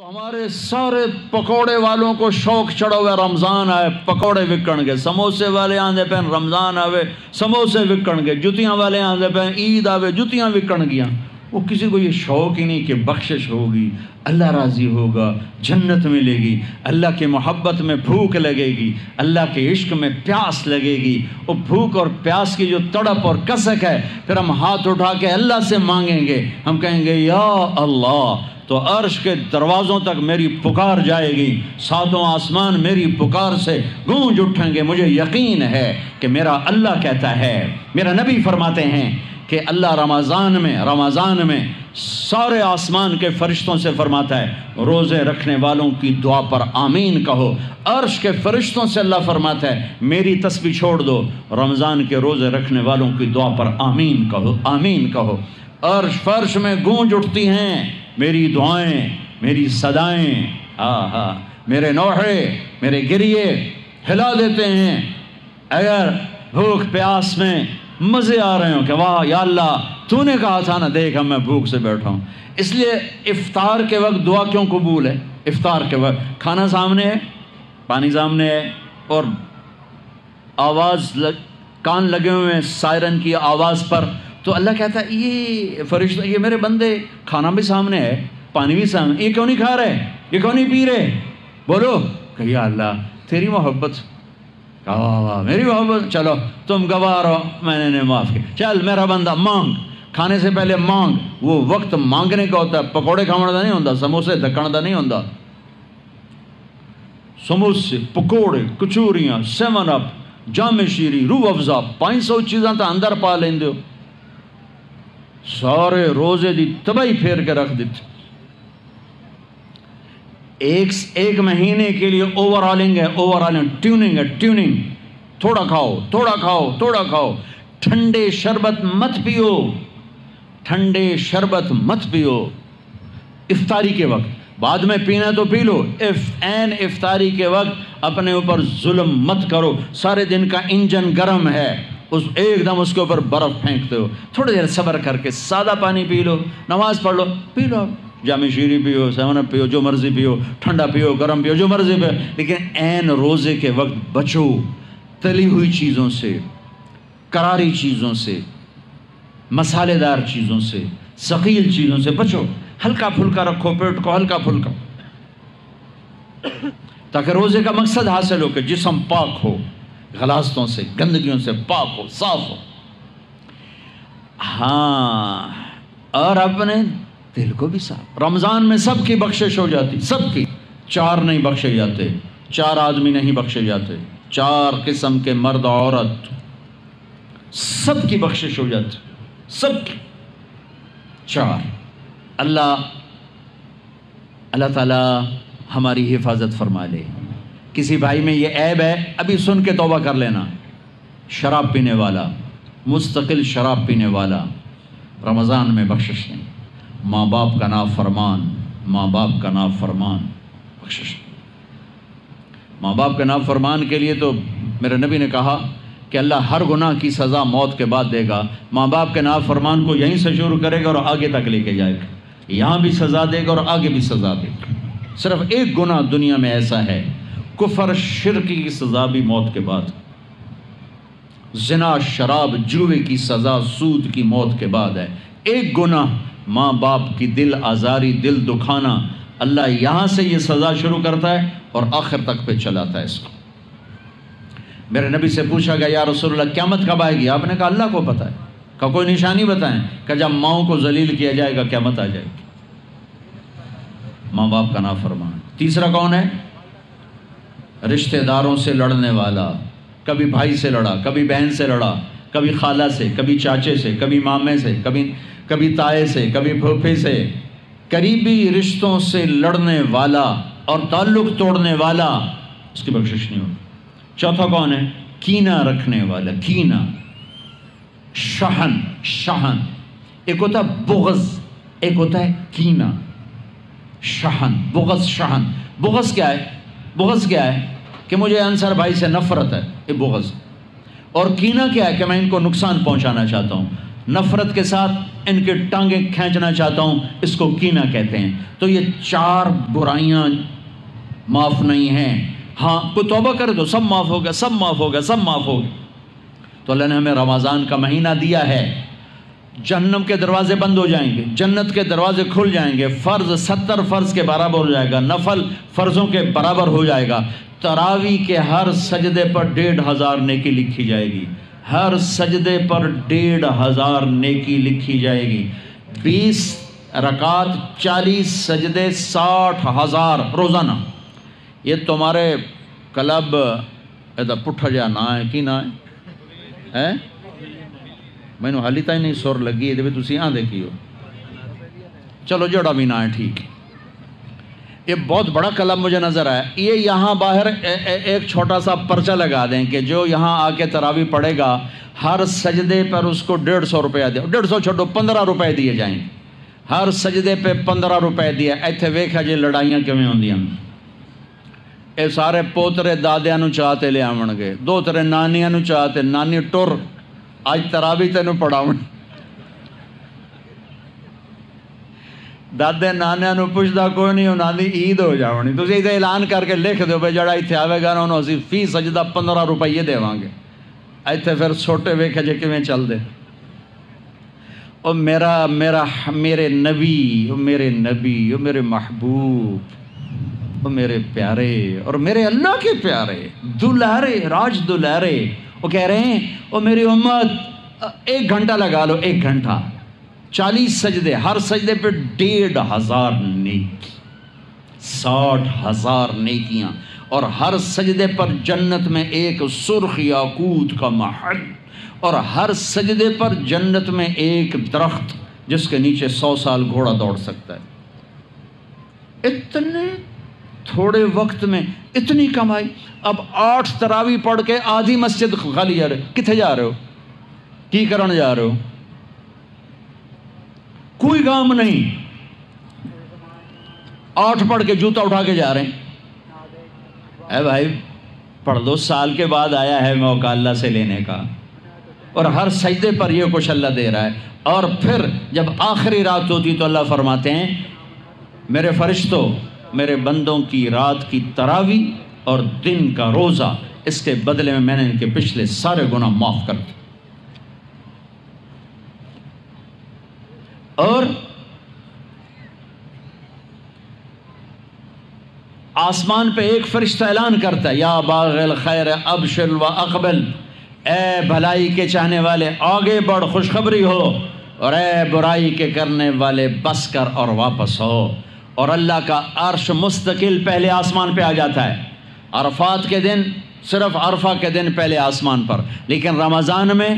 ہمارے سارے پکوڑے والوں کو شوق چڑھا ہوا رمضان آئے پکوڑے وکن گے، سموسے والے آندے پہ رمضان آوے سموسے وکن گے، جتیاں والے آندے پہ عید آوے جتیاں وکن گیاں۔ وہ کسی کو یہ شوق ہی نہیں کہ بخشش ہوگی، اللہ راضی ہوگا، جنت ملے گی، اللہ کی محبت میں بھوک لگے گی، اللہ کے عشق میں پیاس لگے گی۔ وہ بھوک اور پیاس کی جو تڑپ اور کسک ہے، پھر ہم ہاتھ اٹھا کے اللہ سے مانگیں گے، ہم کہیں گے یا اللہ، تو عرش کے دروازوں تک میری پکار جائے گی، ساتوں آسمان میری پکار سے گونج اٹھیں گے۔ مجھے یقین ہے کہ میرا اللہ کہتا ہے، میرا نبی فرماتے ہیں کہ اللہ رمضان میں سارے آسمان کے فرشتوں سے فرماتا ہے روزے رکھنے والوں کی دعا پر آمین کہو۔ عرش کے فرشتوں سے اللہ فرماتا ہے میری تسبیح چھوڑ دو، رمضان کے روزے رکھنے والوں کی دعا پر آمین کہو، آمین کہو۔ عرش فرش میں گونج اٹھتی ہیں میری دعائیں، میری صدائیں، میرے نوحے، میرے گریے ہلا دیتے ہیں۔ اگر بھوک پیاس میں مزے آ رہے ہوں کہ واہ یا اللہ تو نے کہا تھا نا، دیکھ میں بھوک سے بیٹھا ہوں۔ اس لیے افطار کے وقت دعا کیوں قبول ہے؟ افطار کے وقت کھانا سامنے ہے، پانی سامنے ہے، اور آواز کان لگے ہوئے ہیں سائرن کی آواز پر، تو اللہ کہتا ہے یہ فرشتہ، یہ میرے بندے، کھانا بھی سامنے ہے، پانی بھی سامنے، یہ کیوں نہیں کھا رہے، یہ کیوں نہیں پی رہے؟ بولو کہ یا اللہ تیری محبت، واہ میری محبت، چلو تم گواہ رہو، میں نے معاف کیا، چل میرا بندہ مانگ، کھانے سے پہلے مانگ۔ وہ وقت مانگنے کا ہوتا ہے، پکوڑے کھانے کا نہیں ہوتا، سموسے دکھن کا نہیں ہوتا۔ سموسے، پکوڑے، کچوریاں، 7 اپ، جام شیری، روح افزا، 500 چیزاں تو اندر پا لیندے ہو، سارے روزے دی تباہی پھیر کے رکھ دیتے۔ ایک مہینے کے لیے اوور آلنگ ہے، ٹیوننگ ہے، ٹیوننگ، تھوڑا کھاؤ تھوڑا کھاؤ تھوڑا کھاؤ، ٹھنڈے شربت مت پیو، ٹھنڈے شربت مت پیو افطاری کے وقت، بعد میں پینا تو پی لو، این افطاری کے وقت اپنے اوپر ظلم مت کرو۔ سارے دن کا انجن گرم ہے، ایک دم اس کے اوپر برف پھینکتے ہو، تھوڑی دیر صبر کر کے سادہ پانی پی لو، نماز پڑھ لو، پی لو، جام شیری پیو، 7 اپ پیو، جو مرضی پیو، ٹھنڈا پیو، گرم پیو، جو مرضی پیو، لیکن عین روزے کے وقت بچو تلی ہوئی چیزوں سے، کراری چیزوں سے، مسالے دار چیزوں سے، ثقیل چیزوں سے بچو، ہلکا پھلکا رکھو پیٹ کو، ہلکا پھلکا، تاکہ روزے کا مقصد حاصل ہو کہ جسم پاک ہو، غلاظتوں سے، گندگیوں سے پاک ہو، صاف ہو۔ ہاں، اور اپنے دل کو بھی صاف۔ رمضان میں سب کی بخشش ہو جاتی، سب کی، 4 نہیں بخشے جاتے، 4 آدمی نہیں بخشے جاتے، 4 قسم کے مرد عورت، سب کی بخشش ہو جاتی، سب کی، 4۔ اللہ تعالی ہماری حفاظت فرما لے۔ کسی بھائی میں یہ عیب ہے، ابھی سن کے توبہ کر لینا، شراب پینے والا، مستقل شراب پینے والا، رمضان میں بخشش نہیں، ماں باپ کا نافرمان، ماں باپ کا نافرمان، بخشش نہیں۔ ماں باپ کا نافرمان کے لیے تو میرے نبی نے کہا کہ اللہ ہر گناہ کی سزا موت کے بعد دے گا۔ ماں باپ کے نافرمان کو یہیں سے شروع کرے گا اور آگے تک لے کے جائے گا، یہاں بھی سزا دے گا اور آگے بھی سزا دے گا۔ صرف ایک گناہ دنیا میں ایسا ہے، کفر شرک کی سزا بھی موت کے بعد، زنا شراب جوے کی سزا سود کی موت کے بعد ہے۔ ایک گناہ ماں باپ کی دل آزاری، دل دکھانا، اللہ یہاں سے یہ سزا شروع کرتا ہے اور آخر تک پہ چلاتا ہے اس کو۔ میرے نبی سے پوچھا گیا یا رسول اللہ قیامت کب آئے گی؟ آپ نے کہا اللہ کو پتہ ہے۔ کہ کوئی نشانی بتائیں؟ کہ جب ماؤں کو ذلیل کیا جائے گا قیامت آ جائے گی۔ ماں باپ کا نافرمان۔ تیسرا کون ہے؟ رشتہ داروں سے لڑنے والا، کبھی بھائی سے لڑا، کبھی بہن سے لڑا، کبھی خالہ سے، کبھی چاچے سے، کبھی مامے سے، کبھی تائے سے، کبھی پھوپھے سے، قریبی رشتوں سے لڑنے والا اور تعلق توڑنے والا، اس کی بخشش نہیں ہوگی۔ چوتھا کون ہے؟ کینہ رکھنے والا، کینہ، شحن، ایک ہوتا ہے بغض، ایک ہوتا ہے کینہ، شحن، بغض، شحن۔ بغض کیا ہے؟ بغض کیا ہے؟ کہ مجھے انصر بھائی سے نفرت ہے، یہ بغض۔ اور کینہ کیا ہے؟ کہ میں ان کو نقصان پہنچانا چاہتا ہوں۔ نفرت کے ساتھ ان کے ٹانگیں کھینچنا چاہتا ہوں، اس کو کینہ کہتے ہیں۔ تو یہ 4 برائیاں معاف نہیں ہیں۔ ہاں کوئی توبہ کرے تو سب معاف ہوگا، سب معاف ہوگا، سب معاف ہوگا۔ تو اللہ نے ہمیں رمضان کا مہینہ دیا ہے، جہنم کے دروازے بند ہو جائیں گے، جنت کے دروازے کھل جائیں گے، فرض 70 فرض کے برابر ہو جائے گا، نفل فرضوں کے برابر ہو جائے گا، تراویح کے ہر سجدے پر 1500 نیکی لکھی جائے گی، ہر سجدے پر 1500 نیکی لکھی جائے گی، 20 رکعت 40 سجدے 60,000 روزانہ۔ یہ تمہارے کلب ایدا پٹھا جا نہ ہے کی نہ ہے میں نے حالی تھی نہیں سر لگی ہے تھی آ دیکھی ہو، چلو جڑا بھی نہ ہے ٹھیک۔ یہ بہت بڑا کلب مجھے نظر آیا۔ یہ یہاں باہر ایک چھوٹا سا پرچہ لگا دیں کہ جو یہاں آ کے تراویح پڑھے گا ہر سجدے پر اس کو 150 روپیہ دے، 150 چھوڑو 15 روپے دیے جائیں، ہر سجدے پہ 15 روپے دیے۔ ایتھے ویکھا جی لڑائیاں کیویں ہوندیاں، اے سارے پوترے دادیاں نو چاہتے لے آون گے، دوترے نانیاں نو چاہتے، نانی ٹر اج تراویح تینوں پڑھاون، دادے نانیاں نو پوچھدا کوئی نہیں، انہاں دی عید ہو جاونی۔ تسی ایدے اعلان کر کے لکھ دیو بھئی جڑا ایتھے آوے گا نا انہوں اسی فی سجدہ 15 روپے دیواں گے۔ ایتھے پھر چھوٹے ویکھے جے کیویں چل دے۔ او میرے نبی، او میرے نبی، او میرے محبوب، او میرے پیارے اور میرے اللہ کے پیارے دلارے، راج دلارے، وہ کہہ رہے ہیں او میری امت 1 گھنٹہ لگا لو، 1 گھنٹہ 40 سجدے، ہر سجدے پہ 1500 نیکی، 60,000 نیکیاں، اور ہر سجدے پر جنت میں ایک سرخ یاقوت کا محل، اور ہر سجدے پر جنت میں ایک درخت جس کے نیچے 100 سال گھوڑا دوڑ سکتا ہے۔ اتنے تھوڑے وقت میں اتنی کمائی۔ اب 8 تراویح پڑھ کے آدھی مسجد خالی جا رہے، کتنے جا رہے ہو، کی کرن جا رہے ہو، کوئی کام نہیں، 8 پڑھ کے جوتا اٹھا کے جا رہے ہیں۔ اے بھائی پڑھ دو، سال کے بعد آیا ہے موقع اللہ سے لینے کا، اور ہر سجدے پر یہ کچھ اللہ دے رہا ہے۔ اور پھر جب آخری رات ہوتی تو اللہ فرماتے ہیں میرے فرشتوں، میرے بندوں کی رات کی تراویح اور دن کا روزہ، اس کے بدلے میں نے ان کے پچھلے سارے گناہ معاف کر دیے۔ اور آسمان پہ ایک فرشتہ اعلان کرتا ہے یا باغ الخیر ابشر و اقبل، اے بھلائی کے چاہنے والے آگے بڑھ خوشخبری ہو، اور اے برائی کے کرنے والے بس کر اور واپس ہو۔ اور اللہ کا عرش مستقل پہلے آسمان پہ آ جاتا ہے، عرفات کے دن صرف عرفہ کے دن پہلے آسمان پر، لیکن رمضان میں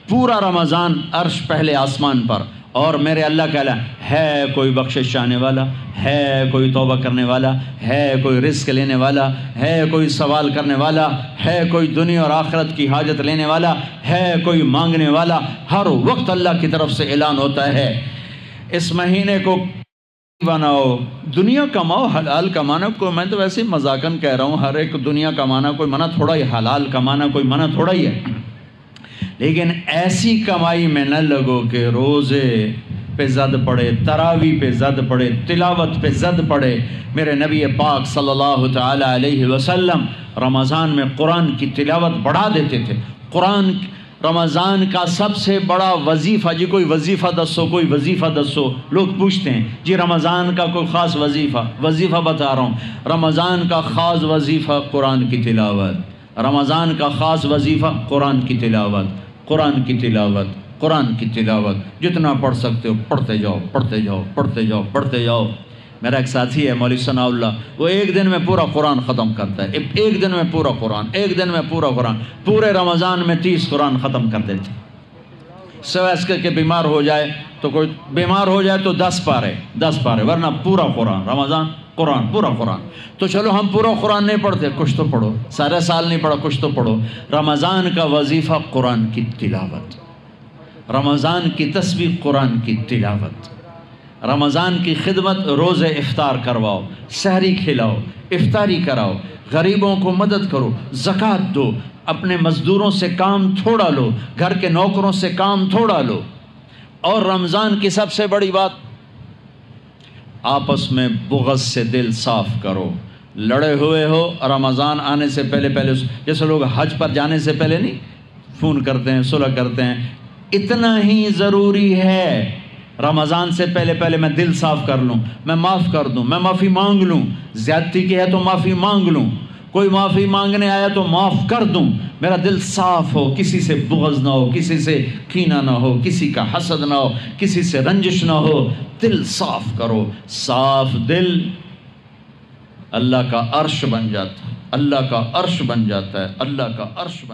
پورا رمضان عرش پہلے آسمان پر۔ اور میرے اللہ کا اعلان ہے، کوئی بخشش چاہنے والا ہے، کوئی توبہ کرنے والا ہے، کوئی رزق لینے والا ہے، کوئی سوال کرنے والا ہے، کوئی دنیا اور آخرت کی حاجت لینے والا ہے، کوئی مانگنے والا۔ ہر وقت اللہ کی طرف سے اعلان ہوتا ہے اس مہینے کو بناؤ، دنیا کماؤ، حلال کمانا۔ کوئی میں تو ویسے مذاقن کہہ رہا ہوں، ہر ایک دنیا کمانا کوئی منع تھوڑا ہی، حلال کمانا کوئی منع تھوڑا ہی ہے، لیکن ایسی کمائی میں نہ لگو کہ روزے پہ زد پڑے، تراویح پہ زد پڑے، تلاوت پہ زد پڑے۔ میرے نبی پاک صلی اللہ تعالی علیہ وسلم رمضان میں قرآن کی تلاوت بڑھا دیتے تھے۔ قرآن رمضان کا سب سے بڑا وظیفہ، جی کوئی وظیفہ دسو، کوئی وظیفہ دسو، لوگ پوچھتے ہیں جی رمضان کا کوئی خاص وظیفہ بتا رہا ہوں۔ رمضان کا خاص وظیفہ قرآن کی تلاوت، رمضان کا خاص وظیفہ قرآن کی تلاوت، قرآن کی تلاوت، قرآن کی تلاوت۔ جتنا پڑھ سکتے ہو پڑھتے جاؤ، پڑھتے جاؤ، پڑھتے جاؤ، پڑھتے جاؤ۔ میرا ایک ساتھی ہے مولوی ثناء اللہ، وہ ایک دن میں پورا قرآن ختم کرتا ہے، ایک دن میں پورا قرآن، ایک دن میں پورا قرآن، پورے رمضان میں 30 قرآن ختم کر دیتے۔ سوائے اس کے بیمار ہو جائے تو کوئی بیمار ہو جائے تو 10 پارے، ورنہ پورا قرآن رمضان، قرآن پورا قرآن۔ تو چلو ہم پورا قرآن نہیں پڑھتے، کچھ تو پڑھو، سارے سال نہیں پڑھا، کچھ تو پڑھو۔ رمضان کا وظیفہ قرآن کی تلاوت، رمضان کی تسبیح قرآن کی تلاوت، رمضان کی خدمت، روزے افطار کرواؤ، سحری کھلاؤ، افطاری کراؤ، غریبوں کو مدد کرو، زکوٰۃ دو، اپنے مزدوروں سے کام تھوڑا لو، گھر کے نوکروں سے کام تھوڑا لو، اور رمضان کی سب سے بڑی بات، آپس میں بغض سے دل صاف کرو. لڑے ہوئے ہو رمضان آنے سے پہلے جیسے لوگ حج پر جانے سے پہلے نہیں فون کرتے ہیں، صلح کرتے ہیں، اتنا ہی ضروری ہے. رمضان سے پہلے میں دل صاف کر لوں، میں معاف کر دوں، میں معافی مانگ لوں. زیادتی کی ہے تو معافی مانگ لوں، کوئی معافی مانگنے آیا تو معاف کر دوں. میرا دل صاف ہو، کسی سے بغض نہ ہو، کسی سے کینہ نہ ہو، کسی کا حسد نہ ہو، کسی سے رنجش نہ ہو. دل صاف کرو. صاف دل اللہ کا عرش بن جاتا ہے، اللہ کا عرش بن جاتا ہے، اللہ کا عرش بن